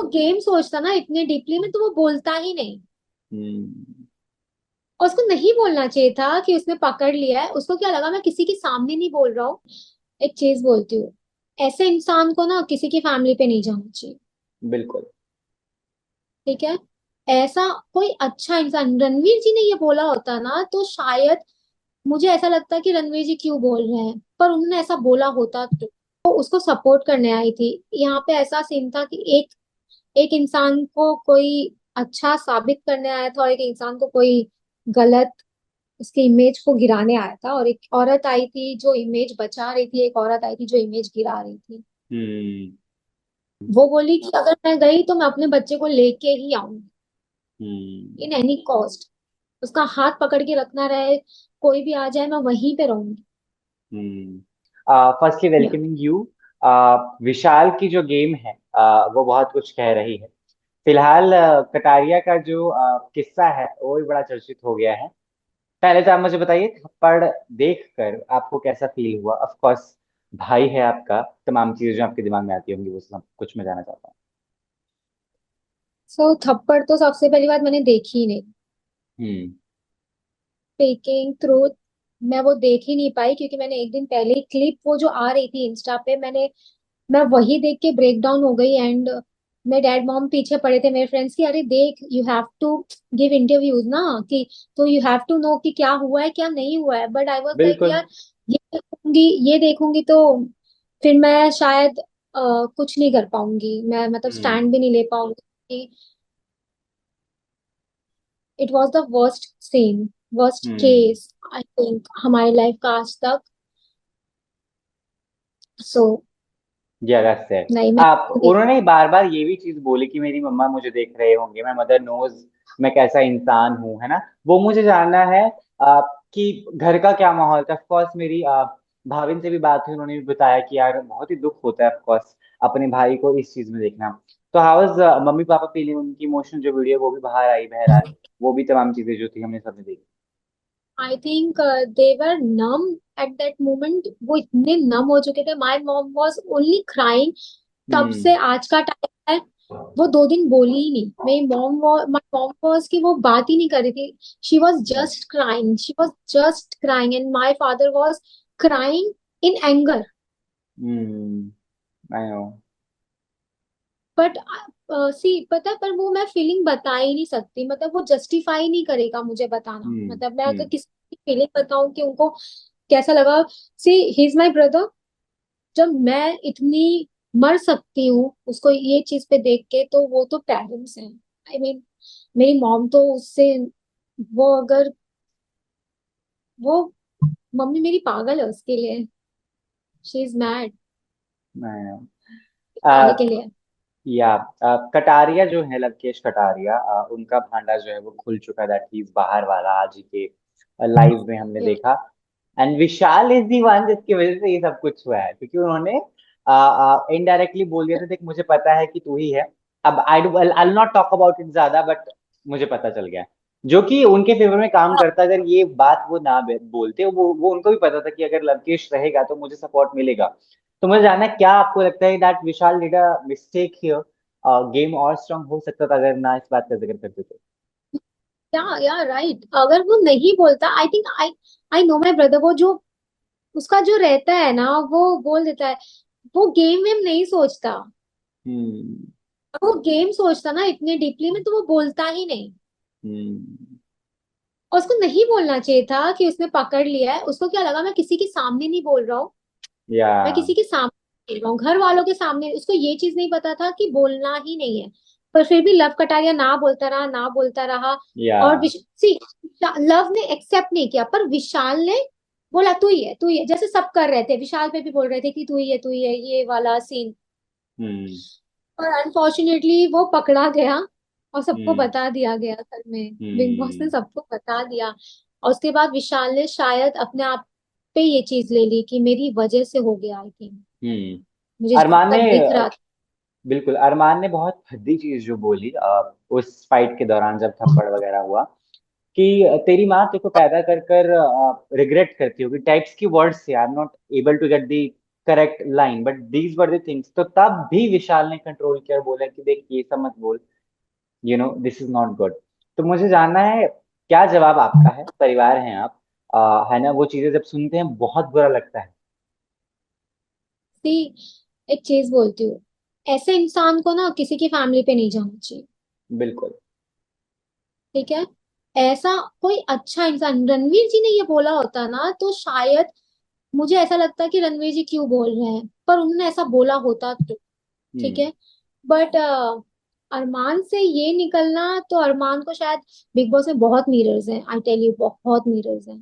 वो गेम सोचता ना इतने डीपली में, तो वो बोलता ही नहीं। हम्म। और उसको नहीं बोलना चाहिए था कि उसने पकड़ लिया है। उसको क्या लगा मैं किसी के सामने नहीं बोल रहा हूँ। एक चीज बोलती हूँ, ऐसे इंसान को ना किसी की फैमिली पे नहीं जाना चाहिए। बिल्कुल। ठीक है। ऐसा कोई अच्छा इंसान, रणवीर जी ने ये बोला होता ना तो शायद मुझे ऐसा लगता है कि रणवीर जी क्यों बोल रहे हैं, पर उन्होंने ऐसा बोला होता तो उसको सपोर्ट करने आई थी। यहाँ पे ऐसा सीन था कि एक एक इंसान को कोई अच्छा साबित करने आया था, और एक इंसान को कोई गलत उसकी इमेज को गिराने आया था। और एक औरत आई थी जो इमेज बचा रही थी, एक औरत आई थी जो इमेज गिरा रही थी। हम्म। वो बोली कि अगर मैं गई तो मैं अपने बच्चे को लेके ही आऊंगी, इन हम्म। Any cost. उसका हाथ पकड़ के रखना रहे, कोई भी आ जाए, मैं वहीं पे रहूंगी। हम्म। फर्स्टली या वेलकमिंग यू। विशाल की जो गेम है वो बहुत कुछ कह रही है। फिलहाल कटारिया का जो किस्सा है वो भी बड़ा चर्चित हो गया है। पहले तो आप मुझे बताइए, थप्पड़ देख कर आपको कैसा फील हुआ? ऑफ कोर्स भाई है आपका, तमाम चीजें जो आपके दिमाग में आती होंगी वो सब कुछ मैं जानना चाहता सो थप्पड़ तो सबसे पहली बात मैंने देखी ही नहीं। हूँ। स्पीकिंग ट्रूथ, मैं वो देख ही नहीं पाई, क्योंकि मैंने एक दिन पहले ही क्लिप वो जो आ रही थी इंस्टा पे, मैं वही देख के ब्रेक डाउन हो गई। एंड मेरे डैड मॉम पीछे पड़े थे मेरे फ्रेंड्स की, अरे देख you have to give interviews ना, कि तो यू हैव टू नो कि क्या हुआ है क्या नहीं हुआ है। बट आई वाज लाइक बिल्कुल। यार, ये देखूंगी ये देखूंगी तो फिर मैं शायद कुछ नहीं कर पाऊंगी, मैं मतलब हम्म। स्टैंड भी नहीं ले पाऊंगी। It was the worst scene, worst hmm. Case I think हमारी लाइफ का आज तक। सो जरा से नहीं मैं आप उन्होंने बार बार ये भी चीज बोली कि मेरी मम्मा मुझे देख रहे होंगे, मैं मदर नोज मैं कैसा इंसान हूँ, है ना? वो मुझे जानना है कि घर का क्या माहौल था। ऑफकोर्स मेरी भाविन से भी बात हुई, उन्होंने भी बताया कि यार बहुत ही दुख होता है ऑफकोर्स अपने भाई को इस चीज में देखना। तो how was mummy papa feeling? उनकी इमोशन जो वीडियो वो भी बाहर आई बहरहाल, वो भी तमाम चीजें जो थी हमने सबने देखी। I think they were numb at that moment. वो इतने नम हो चुके थे। My mom was only crying. तब हम्म। से आज का टाइम है, वो 2 दिन बोली ही नहीं। मेरी माई मॉम वॉज की वो बात ही नहीं कर रही थी। She was just crying, she was just crying, and my father was crying in anger. Hmm. I know. But see पता है, पर वो मैं फीलिंग बता ही नहीं सकती। मतलब वो जस्टिफाई नहीं करेगा मुझे बताना। हम्म। मतलब मैं अगर हम्म। किसी की फीलिंग बताऊं कि उनको कैसा लगा। सी ही इज माई ब्रदर। जब मैं इतनी मर सकती हूँ उसको ये चीज पे देख के, तो वो तो पेरेंट्स हैं। आई मीन मेरी मॉम तो उससे, वो अगर वो मम्मी मेरी पागल है उसके लिए। She is mad I know. पाने के लिए। या कटारिया जो है, लवकेश कटारिया, उनका भांडा जो है वो खुल चुका है। दैट मीन्स बाहर वाला आज ही के लाइव में हमने या देखा। And Vishal is the one जिसकी वजह से ये सब कुछ हुआ है, क्योंकि उन्होंने इनडायरेक्टली बोल दिया था, देख मुझे पता है कि तू ही है। अब आई नॉट टॉक अबाउट इट ज्यादा, बट मुझे पता चल गया, जो कि उनके फेवर में काम करता। अगर ये बात वो ना बोलते, वो उनको भी पता था कि अगर लवकेश रहेगा तो मुझे सपोर्ट मिलेगा। तो मुझे जानना है, क्या आपको लगता है that Vishal did a mistake here? Game और स्ट्रांग हो सकता था अगर ना इस बात का जिक्र करते तो। या राइट, अगर वो नहीं बोलता, I think I I know my brother. वो जो उसका जो रहता है ना, वो बोल देता है। वो गेम वेम नहीं सोचता। हम्म। वो गेम सोचता ना इतने डीपली में, तो वो बोलता ही नहीं। हम्म। और उसको नहीं बोलना चाहिए था कि उसने पकड़ लिया है। उसको क्या लगा मैं किसी के सामने नहीं बोल रहा हूँ, या। मैं किसी के सामने बोल रहा हूँ, घर वालों के सामने। उसको ये चीज नहीं पता था कि बोलना ही नहीं है। पर फिर भी लव कटारिया ना बोलता रहा, ना बोलता रहा। या। और सी, लव ने एक्सेप्ट नहीं किया, पर विशाल ने बोला तू ही है तू ही है, जैसे सब कर रहे थे। विशाल पे भी बोल रहे थे कि तू ही है तू ही है, ये वाला सीन। हम्म। और अनफॉर्चुनेटली वो पकड़ा गया, और सबको हम्म। बता दिया गया घर में। बिग बॉस ने हम्म। सबको बता दिया। और उसके बाद विशाल ने शायद अपने आप पे ये चीज ले ली कि मेरी वजह से हो गया। आई थिंक हम्म। मुझे जहां अरमान ने तक दिख रहा था। बिल्कुल, अरमान ने बहुत भद्दी चीज जो बोली उस फाइट के दौरान जब थप्पड़ वगैरह हुआ, कि तेरी माँ तेरे को पैदा कर कर रिग्रेट करती होगी, टाइप्स की वर्ड्स थे। I am not able to get the correct line, but these were the things. तो तब भी विशाल ने कंट्रोल किया और बोला कि देख ये सब मत बोल, दिस इज नॉट गुड। तो मुझे जानना है क्या जवाब आपका है, परिवार हैं आप, है ना, वो चीजें जब सुनते हैं बहुत बुरा लगता है। सी, एक चीज बोलती हूँ, ऐसे इंसान को ना किसी की फैमिली पे नहीं जाना चाहिए। बिल्कुल। ठीक है। ऐसा कोई अच्छा इंसान, रणवीर जी ने ये बोला होता ना तो शायद, मुझे ऐसा लगता है कि रणवीर जी क्यों बोल रहे हैं, पर उन्होंने ऐसा बोला होता तो। ठीक हम्म। है। बट अरमान से ये निकलना, तो अरमान को शायद, बिग बॉस में बहुत मिरर्स हैं, आई टेल यू, बहुत मिरर्स हैं।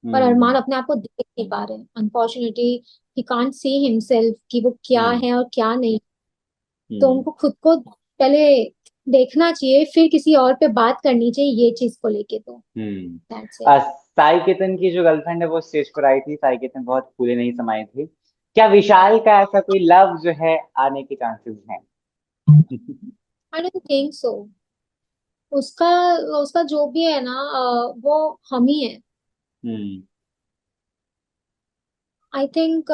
पर अरमान हम्म। अपने आप को देख नहीं पा रहे, unfortunately he can't see himself कि वो क्या हम्म। है और क्या नहीं। तो हम्म। उनको खुद को पहले देखना चाहिए, फिर किसी और पे बात करनी चाहिए ये चीज को लेके, तो hmm. That's it. Sai Ketan की जो गर्लफ्रेंड है वो स्टेज पर आई थी, साई केतन बहुत फूले नहीं समाई थी। क्या विशाल का ऐसा कोई लव जो है आने के चांसेस हैं? आई डोंट थिंक सो। उसका उसका जो भी है ना, वो हम ही है। हम्म। आई थिंक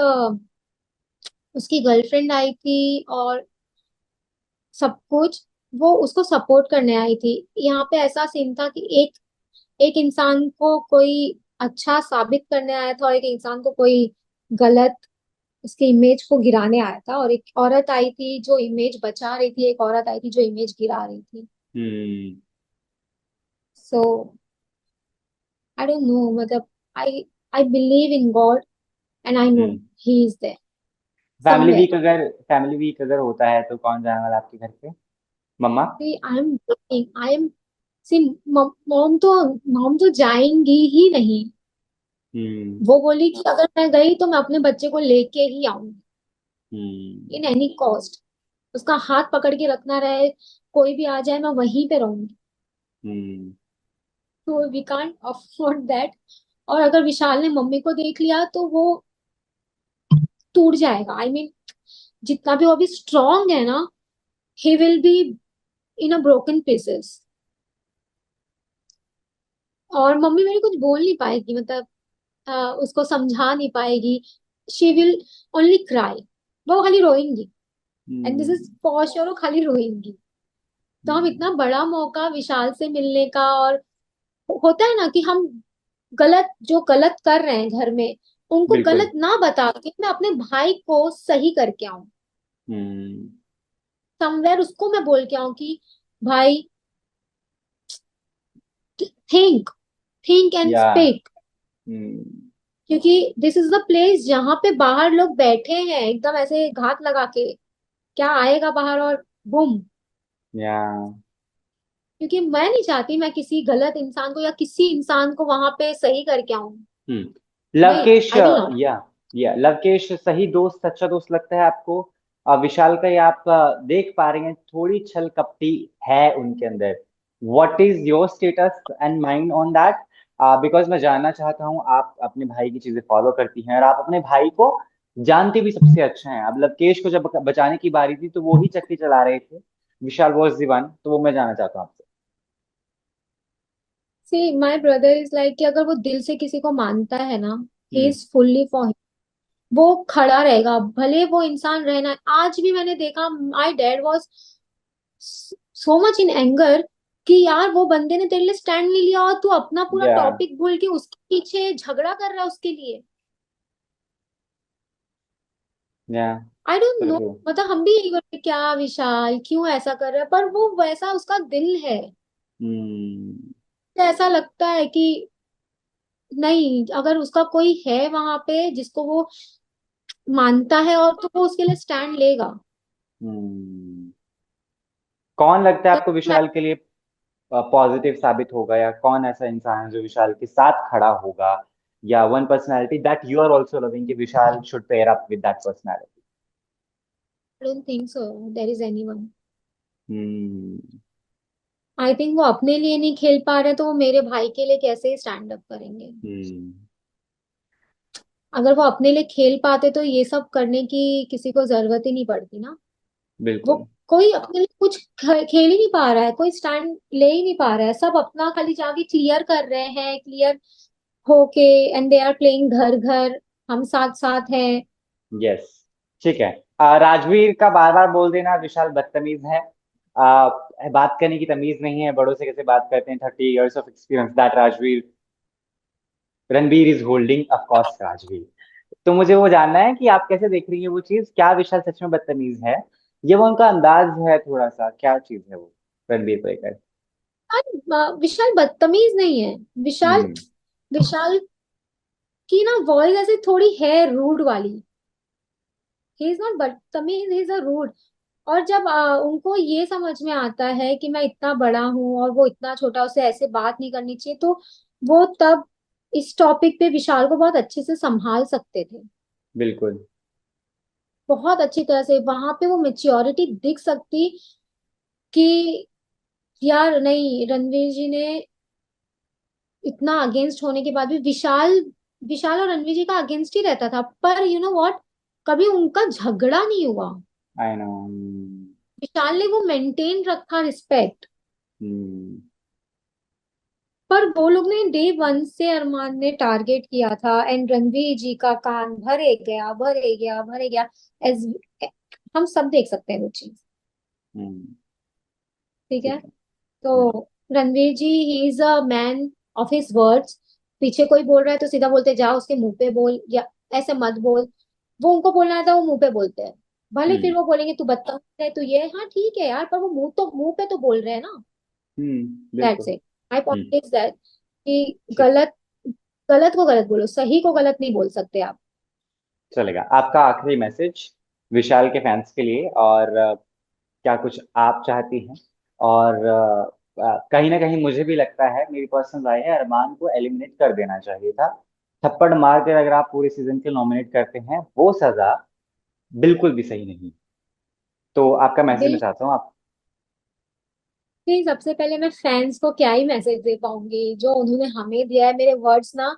उसकी गर्लफ्रेंड आई थी और सब कुछ, वो उसको सपोर्ट करने आई थी। यहाँ पे ऐसा सीन था कि एक एक इंसान को कोई अच्छा साबित करने आया था, और एक इंसान को कोई गलत उसके इमेज को गिराने आया था, और एक औरत आई थी जो इमेज बचा रही थी, एक औरत आई थी जो इमेज गिरा रही थी। हम्म। सो आई डोंट नो, मतलब I I believe in God, and I know hmm. He is there family somewhere. Week अगर फैमिली वीक अगर होता है तो कौन जाने वाला आपके घर पे? मम्मा? I am I am see, mom तो जाएंगी ही नहीं। हम्म। वो बोली कि अगर मैं गई तो मैं अपने बच्चे को लेके ही आऊंगी, हम्म। In any cost. उसका हाथ पकड़ के रखना रहे, कोई भी आ जाए, मैं वहीं पे रहूंगी। हम्म। तो वी कांट अफोर्ड दैट। और अगर विशाल ने मम्मी को देख लिया तो वो टूट जाएगा। आई मीन, जितना भी वो अभी स्ट्रांग है ना, he will be in a broken pieces. और मम्मी मेरी कुछ बोल नहीं पाएगी, मतलब उसको समझा नहीं पाएगी। शी विल ओनली क्राई, वो खाली रोएंगी। And this is hmm. For sure, वो खाली रोएंगी। तो हम इतना बड़ा मौका विशाल से मिलने का, और होता है ना कि हम गलत, जो गलत कर रहे हैं घर में, उनको बिल्कुल। गलत ना बता के मैं अपने भाई को सही करके आऊं। हम्म। समवेयर उसको मैं बोल के आऊं कि भाई, थिंक थिंक एंड या। स्पीक। हम्म। क्योंकि दिस इज द प्लेस जहां पे बाहर लोग बैठे हैं एकदम ऐसे घात लगा के, क्या आएगा बाहर और बुम। या। क्योंकि मैं नहीं चाहती मैं किसी गलत इंसान को या किसी इंसान को वहां पे सही करके आऊं। हम्म। नहीं, लवकेश, आई विल नॉट। या लवकेश सही दोस्त, सच्चा दोस्त लगता है आपको? विशाल का ये आप देख पा रहे हैं थोड़ी छल कपटी है उनके अंदर। What is your status and mind on that? Because मैं जानना चाहता हूँ, आप अपने भाई की चीजें फॉलो करती हैं और आप अपने भाई को जानते भी सबसे अच्छा है। अब लवकेश को जब बचाने की बारी थी तो वो ही चक्की चला रहे थे, विशाल वॉज द वन। तो वो मैं जानना चाहता हूँ आपसे। सी, माय ब्रदर इज लाइक कि अगर वो दिल से किसी को मानता है ना, ही हम्म। इज फुल्ली फॉर, वो खड़ा रहेगा भले वो इंसान रहना। आज भी मैंने देखा, my dad was so much in anger कि यार वो बंदे ने तेरे लिए स्टैंड नहीं लिया, और तू अपना पूरा या। टॉपिक भूल के उसके पीछे झगड़ा कर रहा है उसके लिए। या। आई डोंट नो, ट्रू। मतलब हम भी यही बोलते हैं, क्या विशाल क्यों ऐसा कर रहा है, पर वो वैसा उसका दिल है। हम्म। तो ऐसा लगता है कि नहीं, अगर उसका कोई है वहां पे जिसको वो मानता है, और तो वो उसके लिए स्टैंड लेगा। हम्म। कौन लगता है आपको विशाल के लिए पॉजिटिव साबित होगा, या कौन ऐसा इंसान है जो विशाल के साथ खड़ा होगा? या one personality that you are also loving कि Vishal should pair up with that personality? I don't think so there is anyone. Hmm. I think वो अपने लिए नहीं खेल पा रहे, तो वो मेरे भाई के लिए कैसे स्टैंड अप करेंगे। हम्म। अगर वो अपने लिए खेल पाते तो ये सब करने की किसी को जरूरत ही नहीं पड़ती ना। वो बिल्कुल। कोई अपने लिए कुछ खेल ही नहीं पा रहा है, कोई स्टैंड ले ही नहीं पा रहा है, सब अपना खाली जाके क्लियर कर रहे हैं, क्लियर होके, एंड दे आर प्लेइंग घर घर, हम साथ साथ हैं। यस, ठीक है। राजवीर का बार बार बोल देना विशाल बदतमीज है। बात करने की तमीज नहीं है, बड़ों से कैसे बात करते हैं, 30 years of experience that Rajveer, Ranveer is holding, of course Rajveer. तो मुझे वो जानना है कि आप कैसे देख रही है वो चीज, क्या विशाल सच में बदतमीज है, ये वो उनका अंदाज है थोड़ा सा, क्या चीज है वो रणवीर को लेकर? और विशाल बदतमीज नहीं है। विशाल हम्म। विशाल की ना वॉइस ऐसे थोड़ी है रूड वाली। ही इज नॉट बदतमीज, ही इज अ रूड। और जब उनको ये समझ में आता है कि मैं इतना बड़ा हूँ और वो इतना छोटा, उसे ऐसे बात नहीं करनी चाहिए, तो वो तब इस टॉपिक पे विशाल को बहुत अच्छे से संभाल सकते थे। बिल्कुल। बहुत अच्छी तरह से वहां पे वो मेच्योरिटी दिख सकती कि यार नहीं, रणवीर जी ने इतना अगेंस्ट होने के बाद भी विशाल विशाल और रणवीर जी का अगेंस्ट ही रहता था, पर यू नो व्हाट, कभी उनका झगड़ा नहीं हुआ। I know. विशाल ने वो मेंटेन रखा रिस्पेक्ट। हम्म। पर वो लोग ने डे वन से अरमान ने टारगेट किया था, एंड रणवीर जी का कान भरे गया भरे गया भरे गया। एज हम सब देख सकते हैं वो चीज। हम्म। ठीक है। ठीक है। तो Ranveer ji, he is a man of his words. पीछे कोई बोल रहा है तो सीधा बोलते जा उसके मुंह पे बोल, या ऐसे मत बोल। वो उनको बोलना है तो वो मुंह पे बोलते हैं। भले फिर हम्म। वो बोलेंगे तू बदतमीज है, तू ये, हाँ ठीक है यार, पर वो मुंह पे तो बोल रहे हैं ना। दैट्स बिल्कुल। It. My hmm. Point is that कि ठीक। गलत गलत को गलत बोलो, सही को गलत नहीं बोल सकते आप। चलेगा, आपका आखिरी मैसेज विशाल के फैंस के लिए, और क्या कुछ आप चाहती हैं? और कहीं ना कहीं मुझे भी लगता है, मेरी पर्सनल राय है, अरमान को एलिमिनेट कर देना चाहिए था। थप्पड़ मार कर अगर आप पूरे सीजन के नॉमिनेट करते हैं, वो सजा बिल्कुल भी सही नहीं। तो आपका मैसेज मैं बिल्कुल। चाहता हूँ आप। सबसे पहले मैं फैंस को क्या ही मैसेज दे पाऊंगी जो उन्होंने हमें दिया है, मेरे वर्ड्स ना,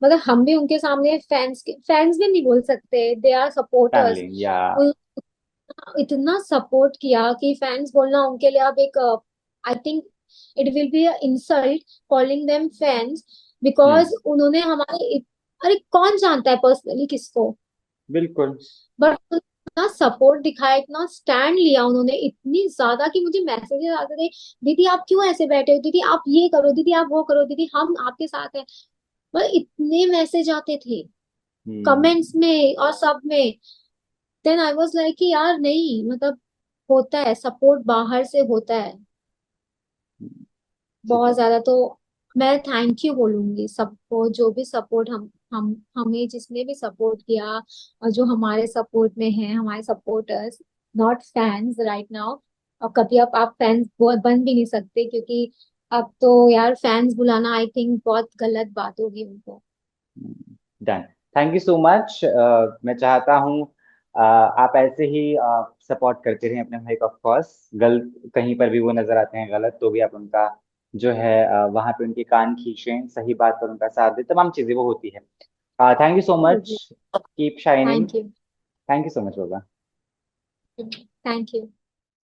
मतलब हम भी उनके सामने फैंस भी नहीं बोल सकते, दे आर फैमिली सपोर्टर्स। या। इतना सपोर्ट किया कि फैंस बोलना उनके लिए अब एक, I think it will be insult calling them fans, hmm. Because उन्होंने अरे कौन जानता है पर्सनली किसको। बिल्कुल। बट इतना सपोर्ट दिखाया, इतना स्टैंड लिया उन्होंने, इतनी ज्यादा कि मुझे मैसेजेस आते थे, दीदी आप क्यों ऐसे बैठे हो, दीदी आप ये करो, दीदी आप वो करो, दीदी हम आपके साथ हैं। मतलब इतने मैसेज आते थे हम्म। कमेंट्स में और सब में। देन आई वाज लाइक कि यार नहीं, मतलब होता है सपोर्ट बाहर से होता है ठीक बहुत है। ज्यादा। तो मैं थैंक यू बोलूंगी सबको, जो भी सपोर्ट हम हमें जिसने भी सपोर्ट किया, और जो हमारे सपोर्ट में है, हमारे supporters, not fans right now. और कभी आप फैंस बन भी नहीं सकते, क्योंकि अब तो यार फैंस बुलाना आई थिंक बहुत गलत बात होगी उनको। Done. Thank you so much. मैं चाहता हूँ आप ऐसे ही सपोर्ट करते रहें अपने भाई को। ऑफ कोर्स गलत कहीं पर भी वो नजर आते हैं गलत, तो भी आप उनका जो है वहां पे उनके कान खींचें, सही बात पर उनका साथ दें, तमाम चीजें वो होती है। Thank you so much. Keep shining. Thank you. Thank you so much, होगा। Thank you.